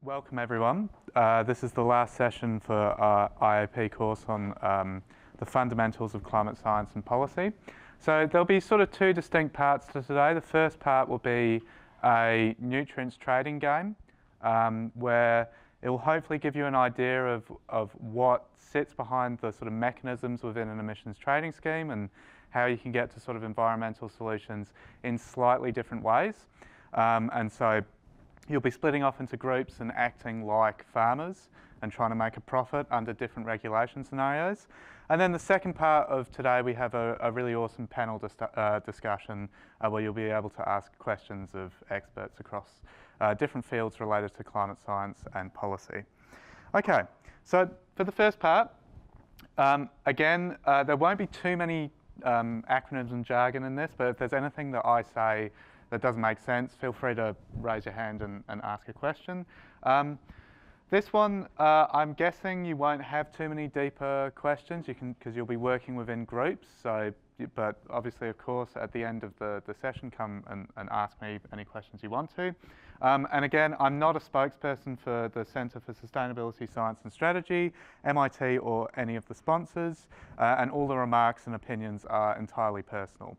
Welcome everyone. This is the last session for our IAP course on the fundamentals of climate science and policy. So there'll be sort of two distinct parts to today. The first part will be a nutrients trading game where it will hopefully give you an idea of what sits behind the sort of mechanisms within an emissions trading scheme and how you can get to sort of environmental solutions in slightly different ways. And so you'll be splitting off into groups and acting like farmers and trying to make a profit under different regulation scenarios. And then the second part of today, we have a really awesome panel discussion where you'll be able to ask questions of experts across different fields related to climate science and policy. Okay, so for the first part, again, there won't be too many acronyms and jargon in this, but if there's anything that I say that doesn't make sense, feel free to raise your hand and ask a question. This one, I'm guessing you won't have too many deeper questions, because you'll be working within groups. So, but obviously, of course, at the end of the session, come and ask me any questions you want to. And again, I'm not a spokesperson for the Centre for Sustainability, Science and Strategy, MIT, or any of the sponsors, and all the remarks and opinions are entirely personal.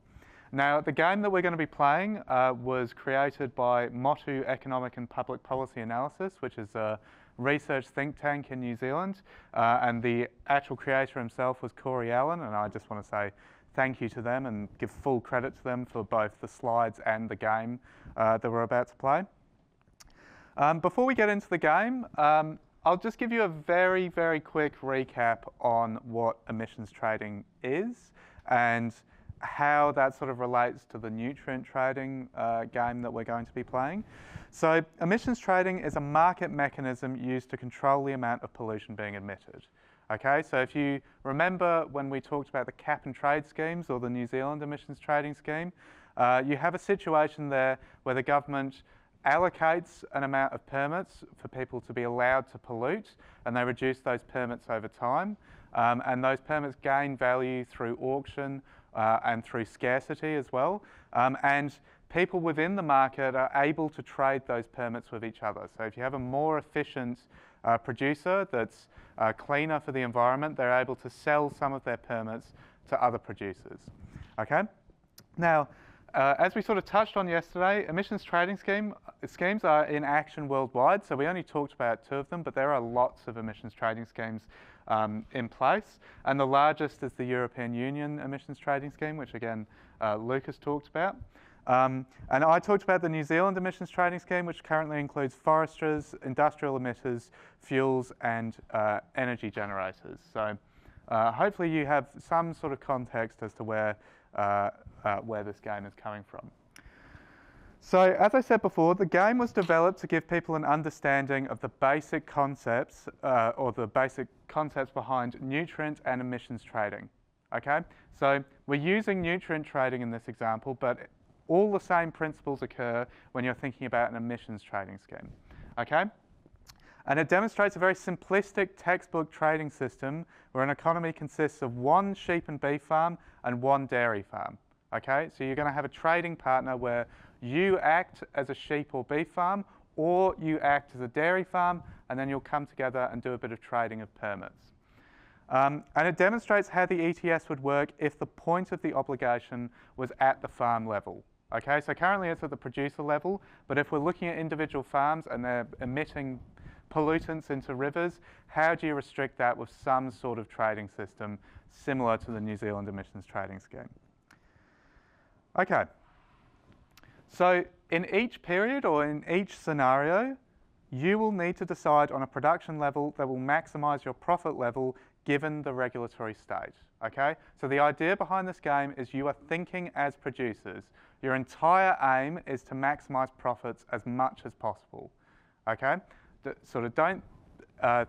Now, the game that we're going to be playing was created by Motu Economic and Public Policy Analysis, which is a research think tank in New Zealand, and the actual creator himself was Corey Allen, and I just want to say thank you to them and give full credit to them for both the slides and the game that we're about to play. Before we get into the game, I'll just give you a very, very quick recap on what emissions trading is and how that sort of relates to the nutrient trading game that we're going to be playing. So emissions trading is a market mechanism used to control the amount of pollution being emitted. Okay, so if you remember when we talked about the cap and trade schemes or the New Zealand emissions trading scheme, you have a situation there where the government allocates an amount of permits for people to be allowed to pollute, and they reduce those permits over time. And those permits gain value through auction and through scarcity as well. And people within the market are able to trade those permits with each other. So if you have a more efficient producer that's cleaner for the environment, they're able to sell some of their permits to other producers. Okay? Now, as we sort of touched on yesterday, emissions trading schemes are in action worldwide. So we only talked about two of them, but there are lots of emissions trading schemes in place. And the largest is the European Union emissions trading scheme, which again, Lucas talked about. And I talked about the New Zealand emissions trading scheme, which currently includes foresters, industrial emitters, fuels, and energy generators. So hopefully you have some sort of context as to where this game is coming from. So, as I said before, the game was developed to give people an understanding of the basic concepts or the basic concepts behind nutrient and emissions trading. Okay, so we're using nutrient trading in this example, but all the same principles occur when you're thinking about an emissions trading scheme. Okay, and it demonstrates a very simplistic textbook trading system where an economy consists of one sheep and beef farm and one dairy farm. Okay, so you're going to have a trading partner where you act as a sheep or beef farm, or you act as a dairy farm, and then you'll come together and do a bit of trading of permits. And it demonstrates how the ETS would work if the point of the obligation was at the farm level. Okay, so currently it's at the producer level, but if we're looking at individual farms and they're emitting pollutants into rivers, how do you restrict that with some sort of trading system similar to the New Zealand emissions trading scheme? Okay, so in each period or in each scenario, you will need to decide on a production level that will maximise your profit level given the regulatory state. Okay, so the idea behind this game is you are thinking as producers. Your entire aim is to maximise profits as much as possible. Okay, sort of don't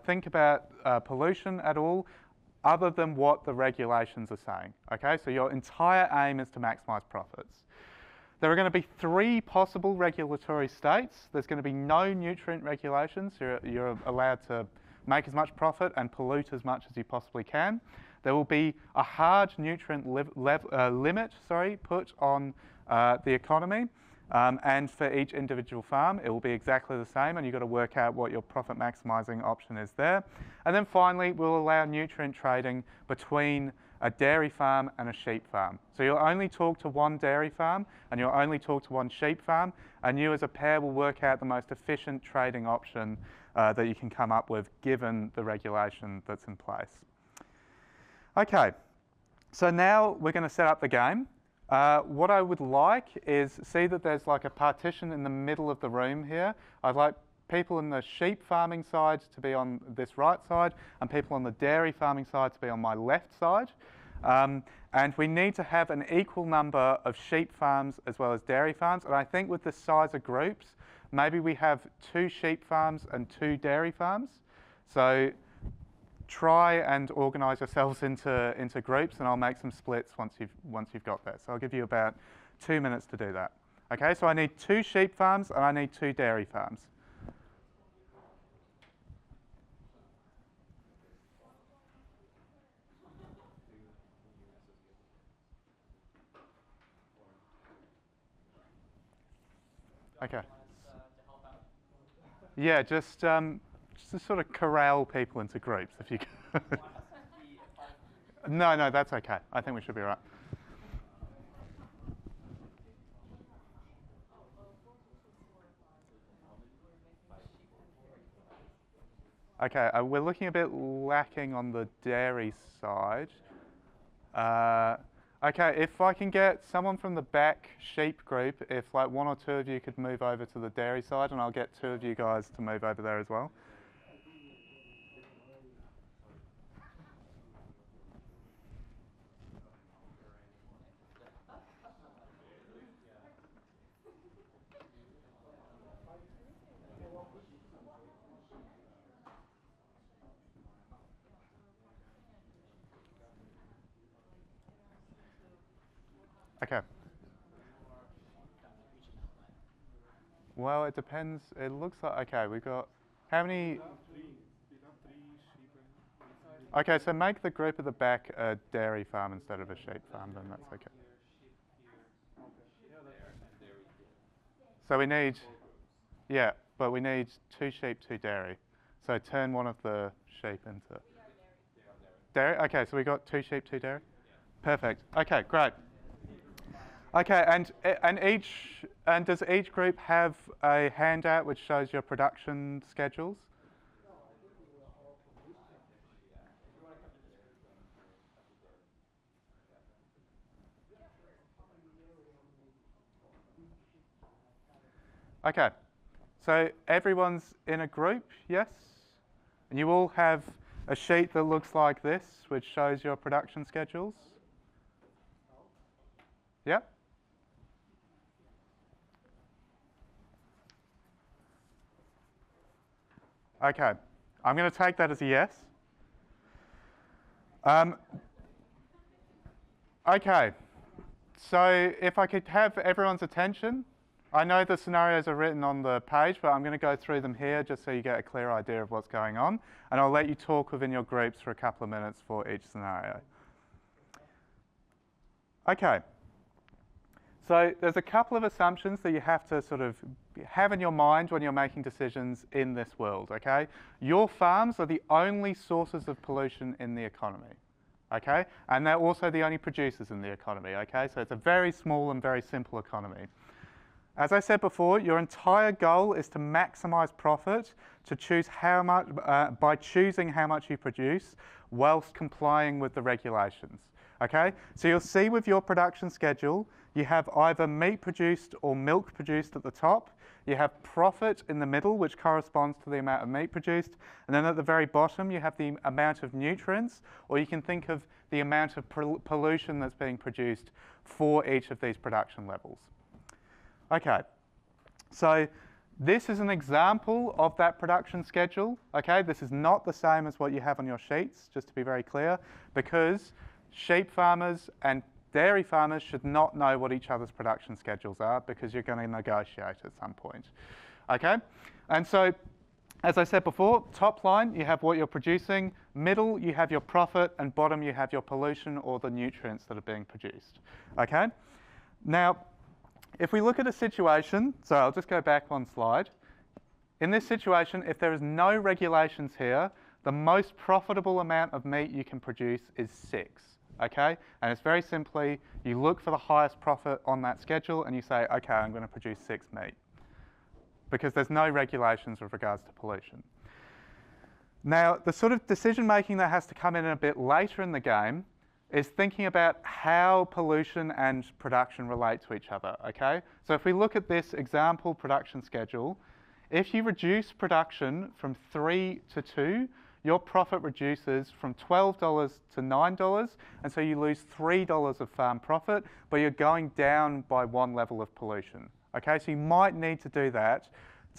think about pollution at all other than what the regulations are saying. Okay, so your entire aim is to maximise profits. There are going to be three possible regulatory states. There's going to be no nutrient regulations. You're allowed to make as much profit and pollute as much as you possibly can. There will be a hard nutrient limit put on the economy, And for each individual farm, it will be exactly the same, and you've got to work out what your profit maximising option is there. And then finally, we'll allow nutrient trading between a dairy farm and a sheep farm. So you'll only talk to one dairy farm and you'll only talk to one sheep farm, and you as a pair will work out the most efficient trading option that you can come up with given the regulation that's in place. Okay, so now we're going to set up the game. What I would like is see that there's like a partition in the middle of the room here. I'd like people in the sheep farming side to be on this right side and people on the dairy farming side to be on my left side. And we need to have an equal number of sheep farms as well as dairy farms. And I think with the size of groups, maybe we have 2 sheep farms and 2 dairy farms. So try and organise yourselves into groups, and I'll make some splits once you've got there. So I'll give you about 2 minutes to do that. Okay, so I need 2 sheep farms and I need 2 dairy farms. Okay. Yeah, just to sort of corral people into groups, if you could. No, that's okay. I think we should be right. Okay, we're looking a bit lacking on the dairy side. Okay, if I can get someone from the back sheep group, if like 1 or 2 of you could move over to the dairy side, and I'll get 2 of you guys to move over there as well. Okay. Well, it depends. It looks like, okay, we've got, how many? Okay, so make the group at the back a dairy farm instead of a sheep farm, then that's okay. So we need, yeah, but we need 2 sheep, 2 dairy. So turn one of the sheep into dairy. Okay, so we got 2 sheep, 2 dairy. Perfect. Okay, great. Okay, and does each group have a handout which shows your production schedules? Okay, so everyone's in a group, yes? And you all have a sheet that looks like this, which shows your production schedules? Yeah? Okay, I'm going to take that as a yes. Okay, so if I could have everyone's attention, I know the scenarios are written on the page, but I'm going to go through them here just so you get a clear idea of what's going on, and I'll let you talk within your groups for a couple of minutes for each scenario. Okay, so there's a couple of assumptions that you have to sort of have in your mind when you're making decisions in this world, okay? Your farms are the only sources of pollution in the economy, okay? And they're also the only producers in the economy, okay? So it's a very small and very simple economy. As I said before, your entire goal is to maximize profit to choose how much, by choosing how much you produce whilst complying with the regulations. Okay, so you'll see with your production schedule, you have either meat produced or milk produced at the top. You have profit in the middle, which corresponds to the amount of meat produced. And then at the very bottom, you have the amount of nutrients, or you can think of the amount of pollution that's being produced for each of these production levels. Okay, so this is an example of that production schedule. Okay, this is not the same as what you have on your sheets, just to be very clear, because sheep farmers and dairy farmers should not know what each other's production schedules are because you're going to negotiate at some point. Okay, and so as I said before, top line you have what you're producing, middle you have your profit, and bottom you have your pollution or the nutrients that are being produced. Okay, now If we look at a situation, so I'll just go back one slide. In this situation, if there is no regulations here, the most profitable amount of meat you can produce is 6, okay? And it's very simply, you look for the highest profit on that schedule and you say, okay, I'm going to produce 6 meat, because there's no regulations with regards to pollution. Now, the sort of decision making that has to come in a bit later in the game is thinking about how pollution and production relate to each other, okay? So if we look at this example production schedule, if you reduce production from 3 to 2, your profit reduces from $12 to $9, and so you lose $3 of farm profit, but you're going down by 1 level of pollution, okay? So you might need to do that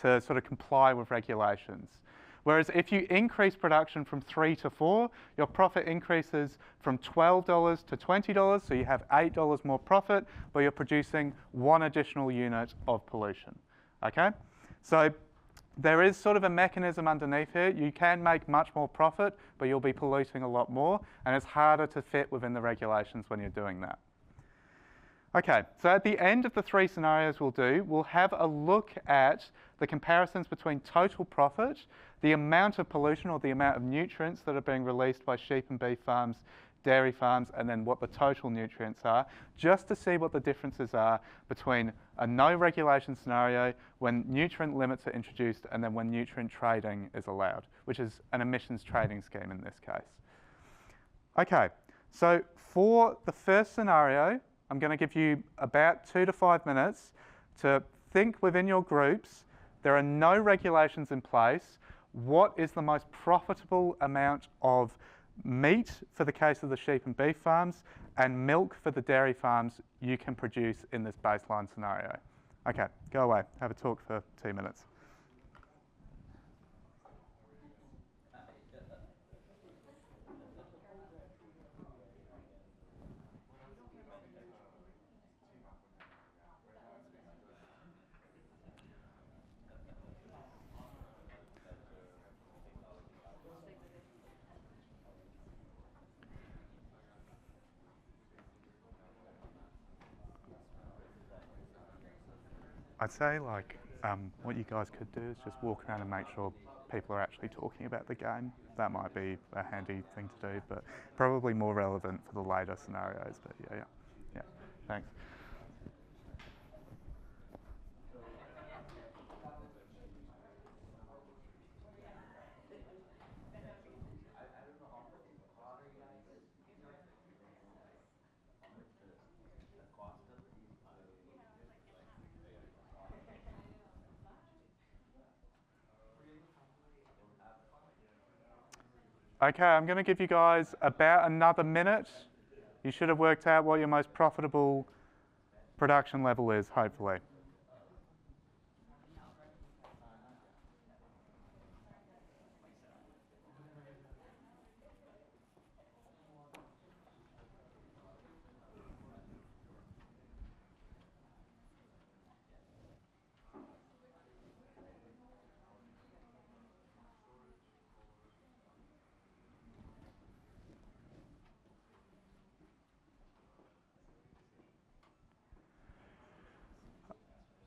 to sort of comply with regulations. Whereas if you increase production from 3 to 4, your profit increases from $12 to $20, so you have $8 more profit, but you're producing 1 additional unit of pollution, okay? So there is sort of a mechanism underneath here. You can make much more profit, but you'll be polluting a lot more, and it's harder to fit within the regulations when you're doing that. Okay, so at the end of the 3 scenarios we'll have a look at the comparisons between total profit, the amount of pollution or the amount of nutrients that are being released by sheep and beef farms, dairy farms, and then what the total nutrients are, just to see what the differences are between a no regulation scenario when nutrient limits are introduced and then when nutrient trading is allowed, which is an emissions trading scheme in this case. Okay, so for the first scenario, I'm going to give you about 2 to 5 minutes to think within your groups. There are no regulations in place. What is the most profitable amount of meat for the case of the sheep and beef farms and milk for the dairy farms you can produce in this baseline scenario? Okay, go away. Have a talk for 2 minutes. I'd say what you guys could do is just walk around and make sure people are actually talking about the game. That might be a handy thing to do, but probably more relevant for the later scenarios. But yeah, thanks. Okay, I'm going to give you guys about another minute. You should have worked out what your most profitable production level is, hopefully.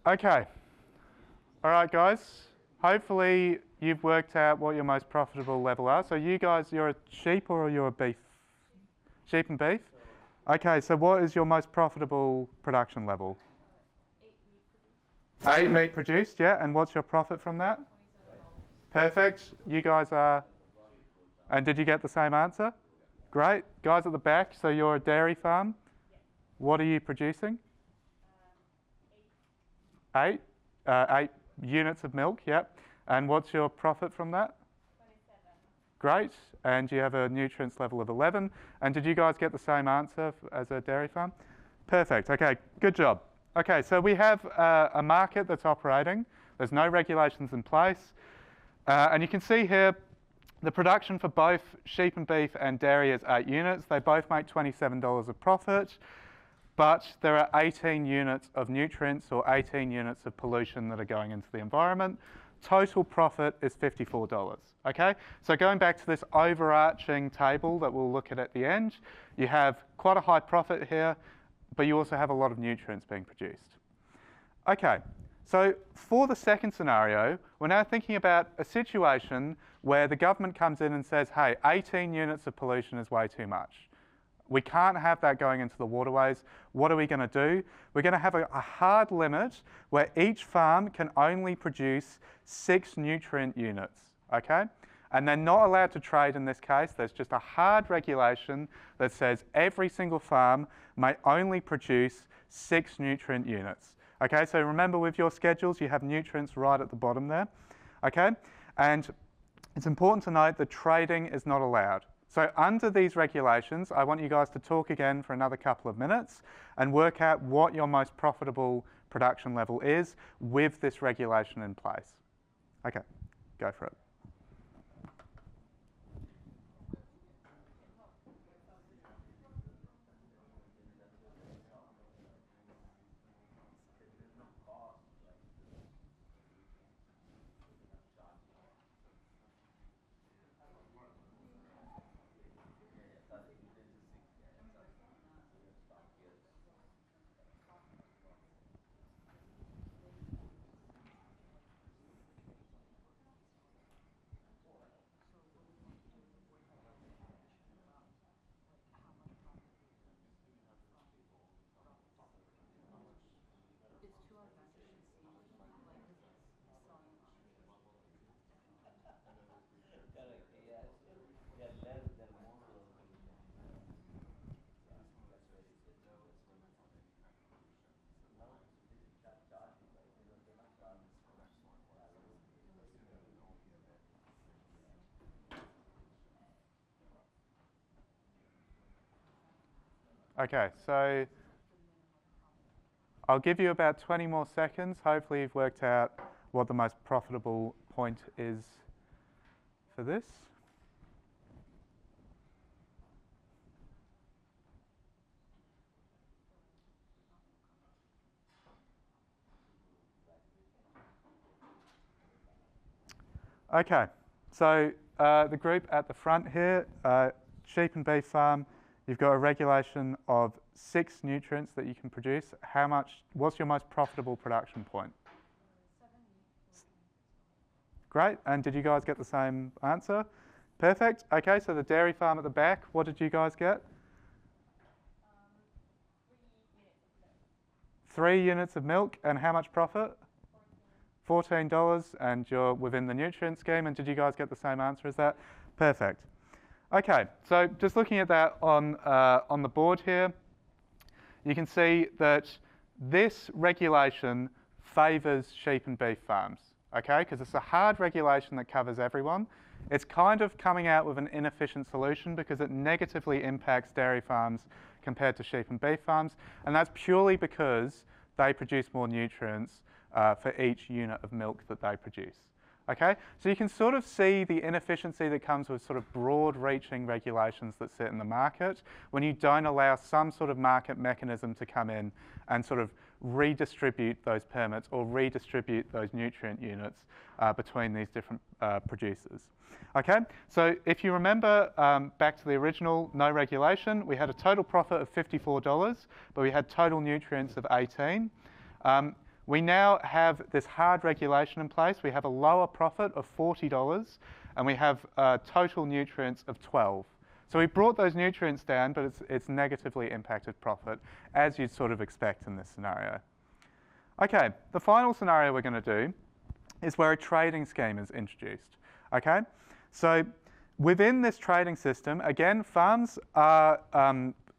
Okay. All right, guys. Hopefully you've worked out what your most profitable level are. So you guys, you're a sheep or you're a beef? Sheep and beef? Okay, so what is your most profitable production level? 8 meat produced, yeah. And what's your profit from that? Perfect. You guys are... And did you get the same answer? Great. Guys at the back, so you're a dairy farm. What are you producing? 8 units of milk, yep. And what's your profit from that? 27. Great. And you have a nutrients level of 11. And did you guys get the same answer as a dairy farm? Perfect. Okay, good job. Okay, so we have a market that's operating. There's no regulations in place. And you can see here the production for both sheep and beef and dairy is 8 units. They both make $27 of profit. But there are 18 units of nutrients or 18 units of pollution that are going into the environment. Total profit is $54, okay? So going back to this overarching table that we'll look at the end, you have quite a high profit here, but you also have a lot of nutrients being produced. Okay, so for the second scenario, we're now thinking about a situation where the government comes in and says, hey, 18 units of pollution is way too much. We can't have that going into the waterways. What are we going to do? We're going to have a hard limit where each farm can only produce 6 nutrient units, okay? And they're not allowed to trade in this case. There's just a hard regulation that says every single farm may only produce 6 nutrient units. Okay, so remember with your schedules, you have nutrients right at the bottom there. Okay, and it's important to note that trading is not allowed. So under these regulations, I want you guys to talk again for another couple of minutes and work out what your most profitable production level is with this regulation in place. Okay, go for it. Okay, so I'll give you about 20 more seconds. Hopefully you've worked out what the most profitable point is for this. Okay, so the group at the front here, sheep and beef farm, you've got a regulation of 6 nutrients that you can produce. What's your most profitable production point? 7. Great, and did you guys get the same answer? Perfect, okay, so the dairy farm at the back, what did you guys get? 3 units of milk, and how much profit? $14, and you're within the nutrient scheme, and did you guys get the same answer as that? Perfect. Okay, so just looking at that on the board here, you can see that this regulation favours sheep and beef farms, okay, because it's a hard regulation that covers everyone. It's kind of coming out with an inefficient solution because it negatively impacts dairy farms compared to sheep and beef farms, and that's purely because they produce more nutrients for each unit of milk that they produce. Okay, so you can sort of see the inefficiency that comes with sort of broad-reaching regulations that sit in the market when you don't allow some sort of market mechanism to come in and sort of redistribute those permits or redistribute those nutrient units between these different producers. Okay, so if you remember back to the original no regulation, we had a total profit of $54, but we had total nutrients of 18. We now have this hard regulation in place. We have a lower profit of $40, and we have total nutrients of 12. So we brought those nutrients down, but it's negatively impacted profit, as you'd sort of expect in this scenario. Okay, the final scenario we're going to do is where a trading scheme is introduced. Okay, so within this trading system, again, farms are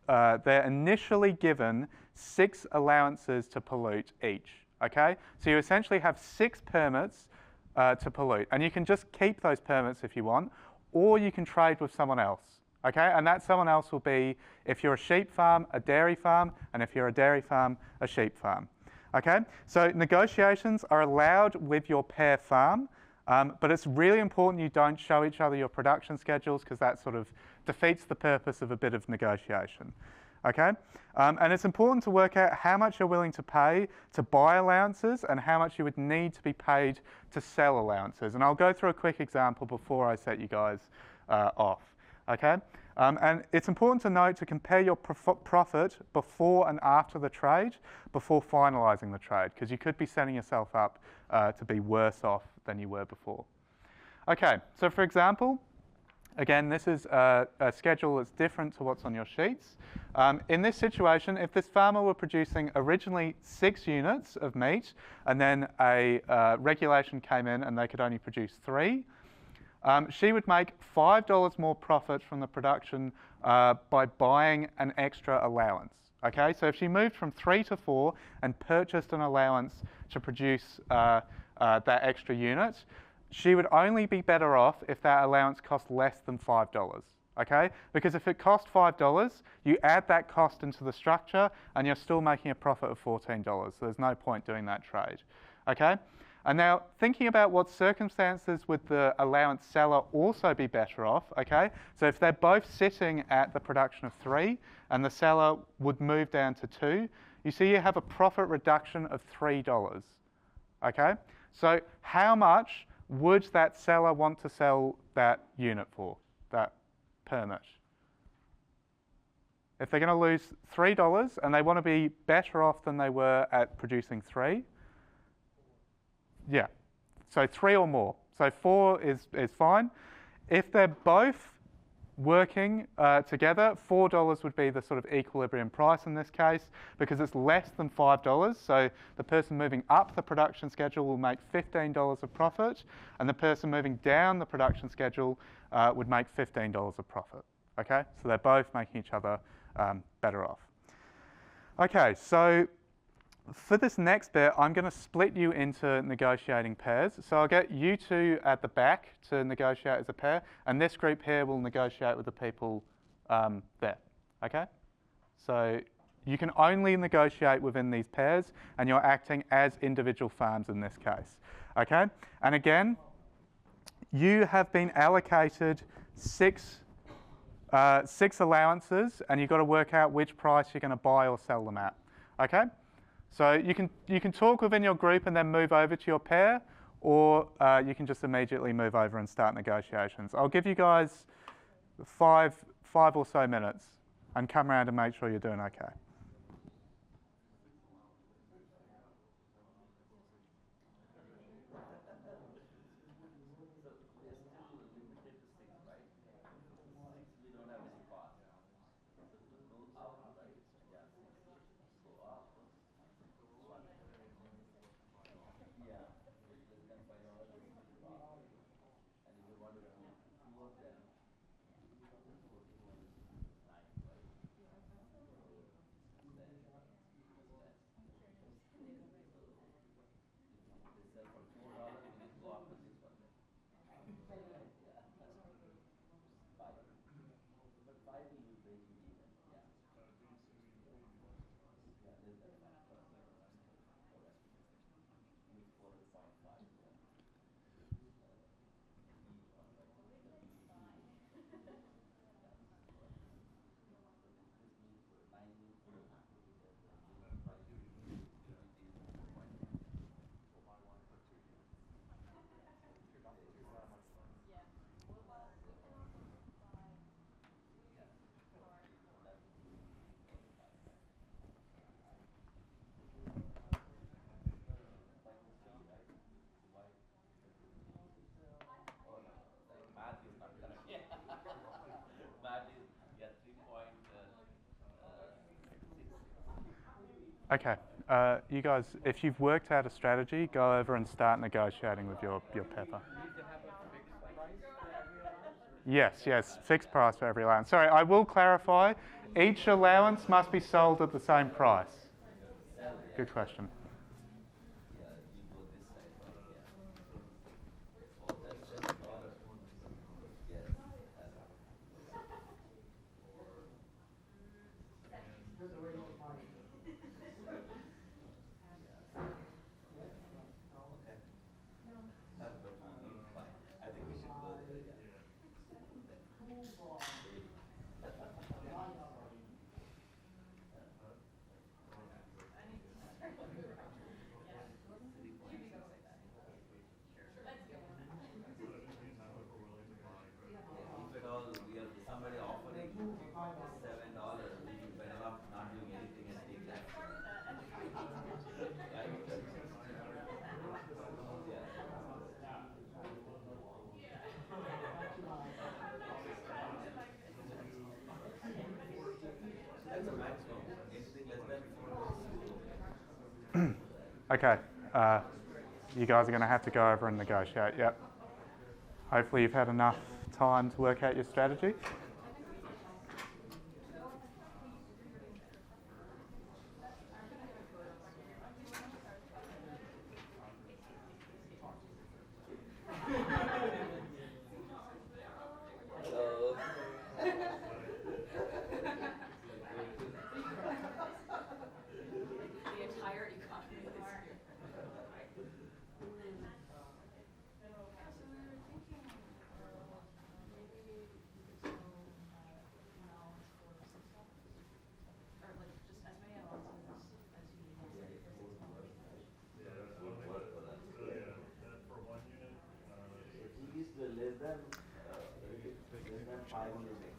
they're initially given 6 allowances to pollute each. Okay, so you essentially have 6 permits to pollute, and you can just keep those permits if you want, or you can trade with someone else. Okay, and that someone else will be, if you're a sheep farm, a dairy farm, and if you're a dairy farm, a sheep farm. Okay, so negotiations are allowed with your pair farm, but it's really important you don't show each other your production schedules because that sort of defeats the purpose of a bit of negotiation. Okay, and it's important to work out how much you're willing to pay to buy allowances and how much you would need to be paid to sell allowances. And I'll go through a quick example before I set you guys off. Okay, And it's important to note to compare your profit before and after the trade, before finalising the trade, because you could be setting yourself up to be worse off than you were before. Okay, so for example, again, this is a schedule that's different to what's on your sheets. In this situation, if this farmer were producing originally 6 units of meat and then a regulation came in and they could only produce 3, she would make $5 more profit from the production by buying an extra allowance. Okay, so if she moved from 3 to 4 and purchased an allowance to produce that extra unit, she would only be better off if that allowance cost less than $5. Okay, because if it cost $5, you add that cost into the structure and you're still making a profit of $14. So there's no point doing that trade. Okay. And now, thinking about what circumstances would the allowance seller also be better off, okay? So if they're both sitting at the production of 3 and the seller would move down to 2, you see you have a profit reduction of $3, okay? So how much would that seller want to sell that unit for, that permit? If they're going to lose $3 and they want to be better off than they were at producing 3, yeah, so 3 or more. So 4 is fine. If they're both working together, $4 would be the sort of equilibrium price in this case because it's less than $5. So the person moving up the production schedule will make $15 of profit, and the person moving down the production schedule would make $15 of profit. Okay, so they're both making each other better off. Okay, so for this next bit, I'm going to split you into negotiating pairs. So I'll get you two at the back to negotiate as a pair, and this group here will negotiate with the people there. Okay? So you can only negotiate within these pairs, and you're acting as individual farms in this case. Okay? And again, you have been allocated six allowances, and you've got to work out which price you're going to buy or sell them at. Okay? So you can talk within your group and then move over to your pair, or you can just immediately move over and start negotiations. I'll give you guys five or so minutes and come around and make sure you're doing okay. Okay, you guys, if you've worked out a strategy, go over and start negotiating with your pepper. Yes, fixed price for every allowance. Sorry, I will clarify, each allowance must be sold at the same price. Good question. Okay, you guys are going to have to go over and negotiate, yep. Hopefully you've had enough time to work out your strategy.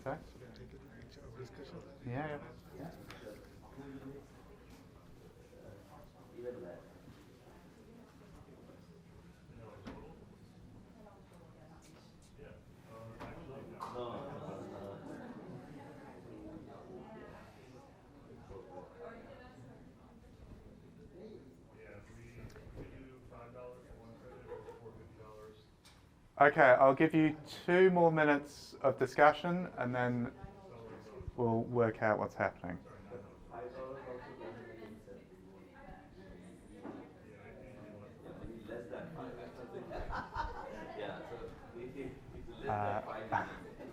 Sorry? Yeah. Okay, I'll give you 2 more minutes of discussion and then we'll work out what's happening.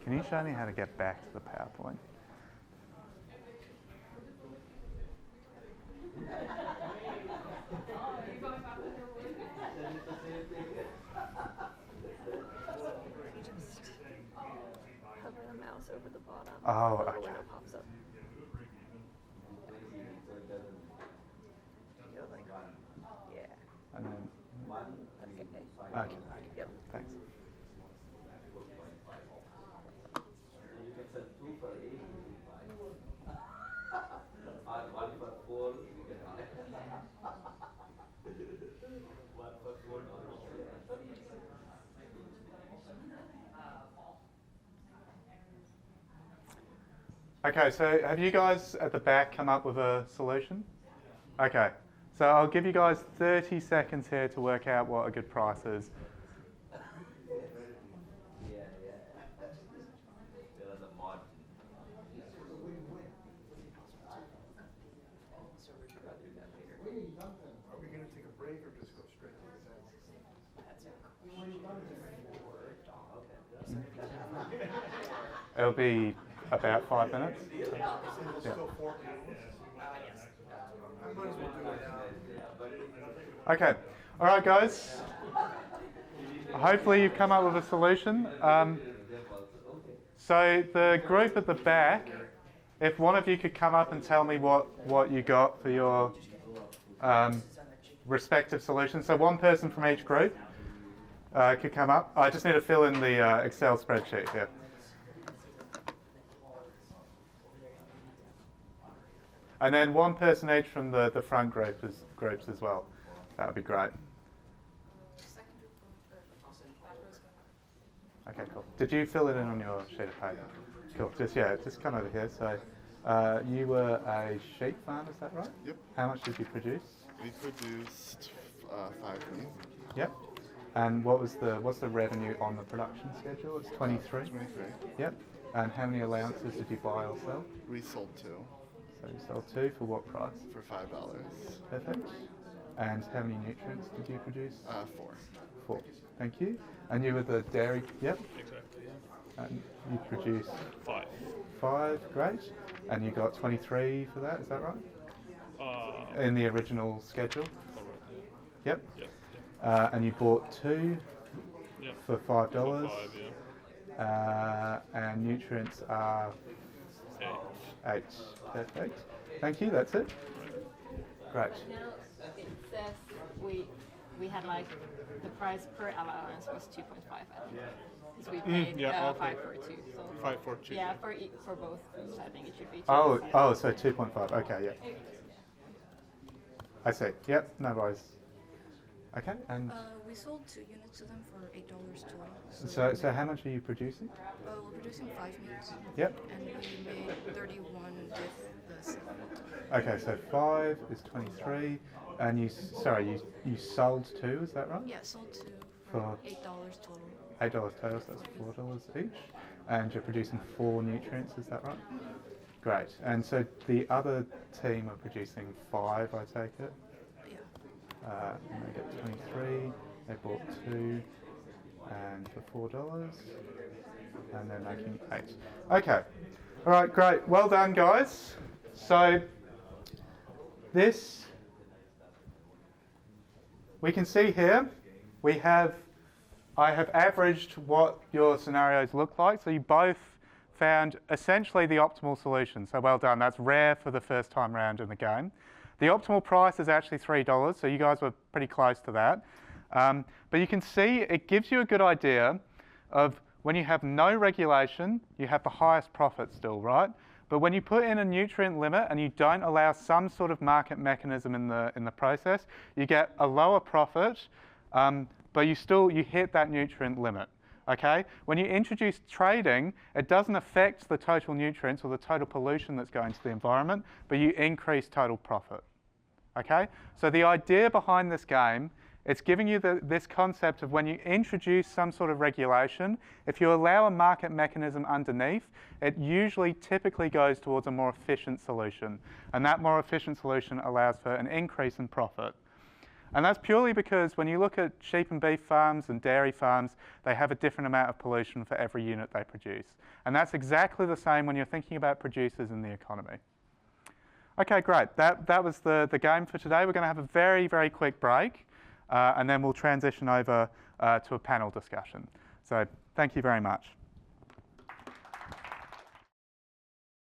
Can you show me how to get back to the PowerPoint? Hover the mouse over the bottom. Oh, so the okay. window pops up. You go like, yeah. And then, Okay. okay, Yep. thanks. Okay, so have you guys at the back come up with a solution? Okay, so I'll give you guys 30 seconds here to work out what a good price is. Are we going to take a break or just go straight to the sense? It'll be about 5 minutes. Yeah. Still 4 people? I might as well do it now. Okay, all right, guys. Hopefully you've come up with a solution. So the group at the back, if one of you could come up and tell me what you got for your respective solutions. So one person from each group could come up. I just need to fill in the Excel spreadsheet here. And then one person each from the front groups as well. That would be great. Okay, cool. Did you fill it in on your sheet of paper? Cool. Just come over here. So you were a sheep farm, is that right? Yep. How much did you produce? We produced 5 million. Yep. And what's the revenue on the production schedule? It's 23. 23. Yep. And how many allowances did you buy or sell? We sold 2 So you sold 2 for what price? for $5. Perfect. And how many nutrients did you produce? 4. 4. Thank you. And you were the dairy. Yep. Exactly, yeah. And you produced 5. 5. Great. And you got 23 for that. Is that right? In the original schedule. Correct, Yep. yeah. Yeah, And you bought 2 yeah. for $5. 5, yeah. And nutrients are 8. 8. Perfect. Thank you. That's it. Great. Now it says we had like the price per allowance was 2.5, I think. Because we paid yeah, okay. 5 for 2. So 5 for 2. yeah, for both foods, I think it should be 2. Oh, so 2.5. Okay, yeah. I see. Yep, no worries. Okay, and We sold 2 units to them for $8 total. so how much are you producing? We're producing 5 meats, Yep. and we made 31 with the 7. Okay, so 5 is 23, And you sold 2, is that right? Yeah, sold 2 For for $8 total. $8 total, so that's $4 each. And you're producing 4 nutrients, is that right? Great. And so the other team are producing 5, I take it? Yeah. And they get 23, they bought 2, and for $4, and they're making 8. Okay. All right, great. Well done, guys. So this, we can see here, I have averaged what your scenarios look like. So you both found essentially the optimal solution. So well done. That's rare for the first time round in the game. The optimal price is actually $3, so you guys were pretty close to that. But you can see it gives you a good idea of when you have no regulation, you have the highest profit still, right? But when you put in a nutrient limit and you don't allow some sort of market mechanism in the process, you get a lower profit, but you hit that nutrient limit. Okay? When you introduce trading, it doesn't affect the total nutrients or the total pollution that's going to the environment, but you increase total profit. Okay? So the idea behind this game, it's giving you this concept of when you introduce some sort of regulation, if you allow a market mechanism underneath, it usually typically goes towards a more efficient solution. And that more efficient solution allows for an increase in profit. And that's purely because when you look at sheep and beef farms and dairy farms, they have a different amount of pollution for every unit they produce. And that's exactly the same when you're thinking about producers in the economy. Okay, great. That was the game for today. We're going to have a very, very quick break, and then we'll transition over to a panel discussion. So thank you very much.